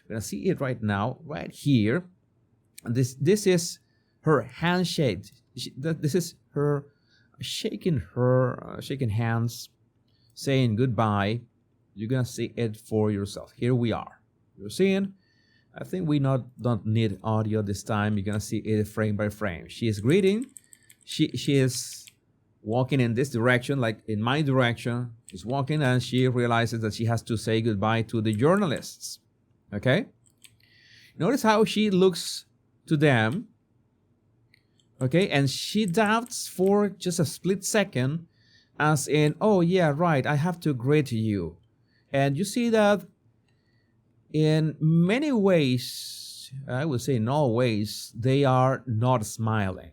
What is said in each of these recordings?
We're gonna see it right now, right here. This is her handshake. This is her shaking hands, saying goodbye. You're gonna see it for yourself. Here we are. You're seeing. I think we don't need audio this time. You're gonna see it frame by frame. She is greeting. She is walking in this direction, like in my direction. She's walking, and she realizes that she has to say goodbye to the journalists. Okay. Notice how she looks to them. Okay, and she doubts for just a split second, as in, oh yeah, right, I have to greet you. And you see that in many ways, I would say in all ways, they are not smiling.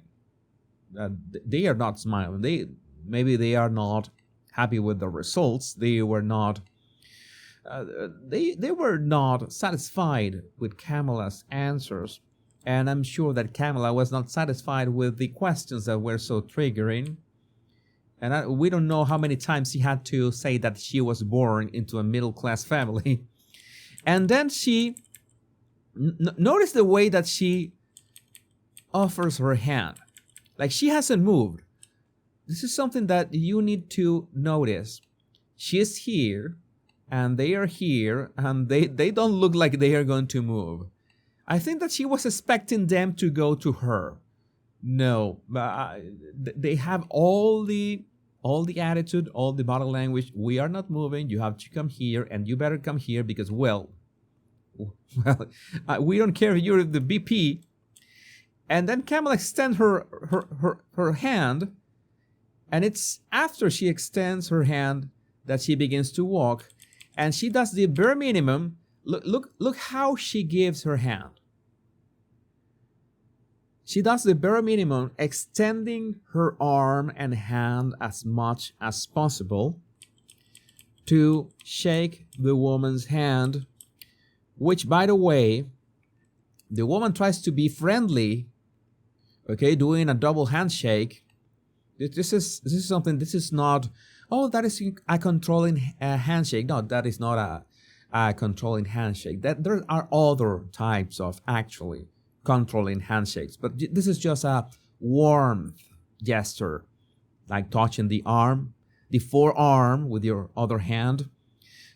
They are not smiling. Maybe they are not happy with the results. They were not. They were not satisfied with Kamala's answers, and I'm sure that Kamala was not satisfied with the questions that were so triggering. And we don't know how many times she had to say that she was born into a middle-class family. And then she, notice the way that she offers her hand. Like she hasn't moved. This is something that you need to notice. She is here, and they are here, and they don't look like they are going to move. I think that she was expecting them to go to her. No, they have all the attitude, all the body language. We are not moving. You have to come here, and you better come here because, well, we don't care if you're the BP. And then Kamala extends her hand, and it's after she extends her hand that she begins to walk, and she does the bare minimum. Look how she gives her hand. She does the bare minimum, extending her arm and hand as much as possible to shake the woman's hand, which, by the way, the woman tries to be friendly, okay, doing a double handshake. This is something, this is not, oh, that is a controlling handshake. No, that is not a controlling handshake. That there are other types of actually controlling handshakes, but this is just a warm gesture, like touching the arm, the forearm with your other hand.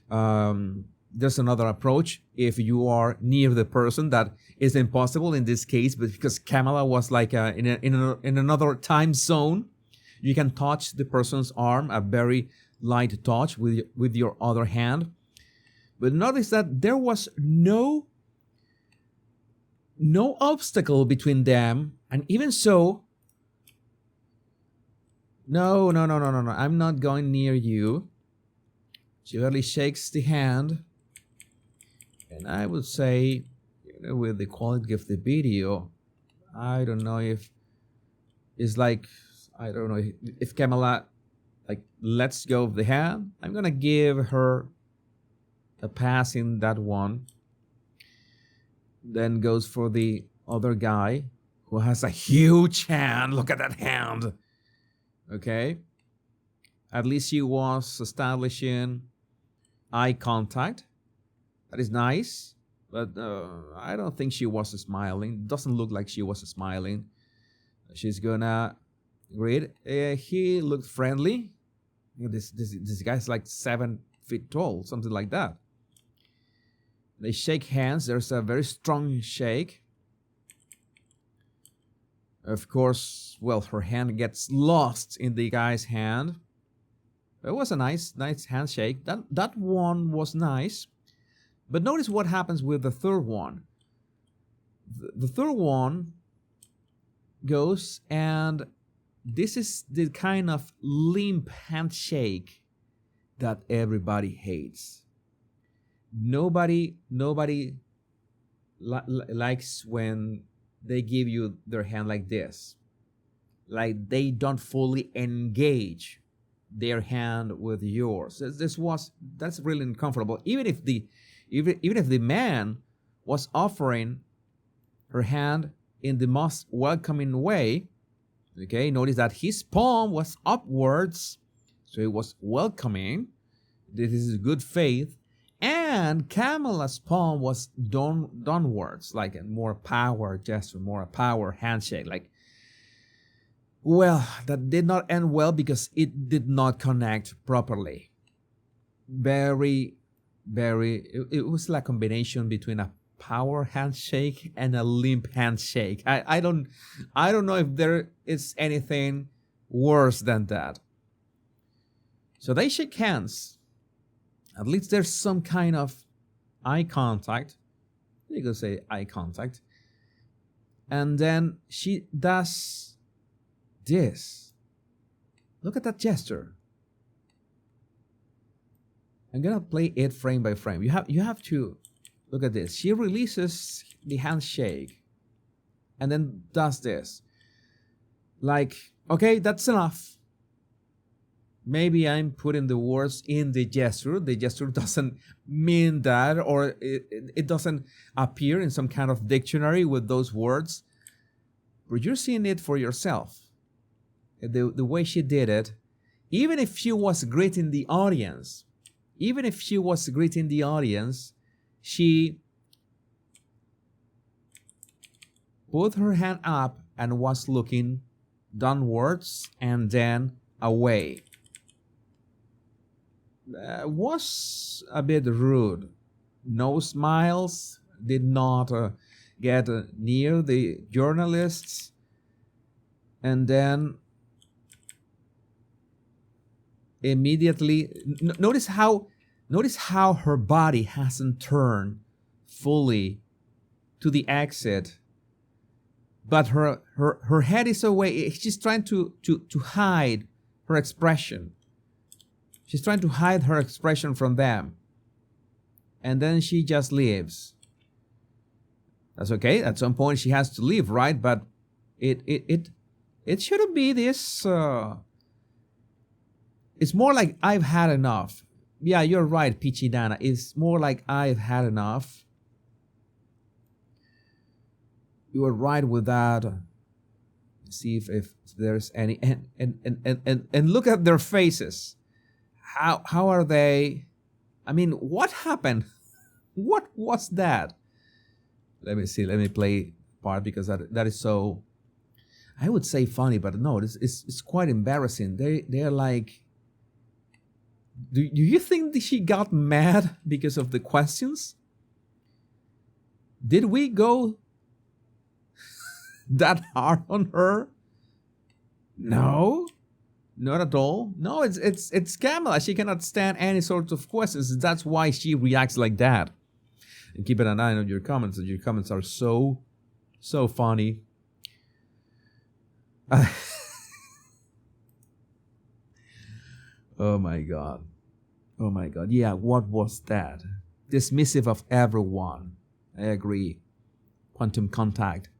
There's another approach if you are near the person. That is impossible in this case, but because Kamala was like in another time zone, you can touch the person's arm, a very light touch with your other hand. But notice that there was no obstacle between them, and even so, no, I'm not going near you. She barely shakes the hand, and I would say, with the quality of the video, I don't know if it's like, I don't know if Kamala like lets go of the hand. I'm gonna give her a pass in that one. Then goes for the other guy who has a huge hand. Look at that hand. Okay. At least she was establishing eye contact. That is nice. But I don't think she was smiling. Doesn't look like she was smiling. She's gonna greet. He looked friendly. This guy's like 7 feet tall, something like that. They shake hands. There's a very strong shake. Of course, well, her hand gets lost in the guy's hand. It was a nice handshake. That one was nice. But notice what happens with the third one. The third one goes, and this is the kind of limp handshake that everybody hates. Nobody likes when they give you their hand like this. Like they don't fully engage their hand with yours. That's really uncomfortable. Even if the man was offering her hand in the most welcoming way, okay, notice that his palm was upwards, so it was welcoming. This is good faith. And Kamala's palm was downwards, like a more power gesture, more a power handshake. Like, well, that did not end well because it did not connect properly. It was like a combination between a power handshake and a limp handshake. I don't know if there is anything worse than that. So they shake hands. At least there's some kind of eye contact. You could say eye contact. And then she does this. Look at that gesture. I'm gonna play it frame by frame. You have to look at this. She releases the handshake and then does this. Like, okay, that's enough. Maybe I'm putting the words in the gesture. The gesture doesn't mean that, or it doesn't appear in some kind of dictionary with those words. But you're seeing it for yourself. The way she did it, even if she was greeting the audience, she put her hand up and was looking downwards and then away. Was a bit rude. No smiles, did not get near the journalists. And then immediately, notice how her body hasn't turned fully to the exit, but her head is away. She's trying to hide her expression. She's trying to hide her expression from them. And then she just leaves. That's okay. At some point she has to leave, right? But it shouldn't be this. It's more like I've had enough. Yeah, you're right, Peachy Dana. It's more like I've had enough. You were right with that. See if there's any and look at their faces. How are they? I mean, what happened? What was that? Let me see. Let me play part because that is so, I would say funny, but no, it's quite embarrassing. They're like, do you think that she got mad because of the questions? Did we go that hard on her? No. Not at all. No, it's Kamala. She cannot stand any sort of questions. That's why she reacts like that. And keep an eye on your comments. Your comments are so funny. Oh my God. Yeah, what was that? Dismissive of everyone. I agree. Quantum contact.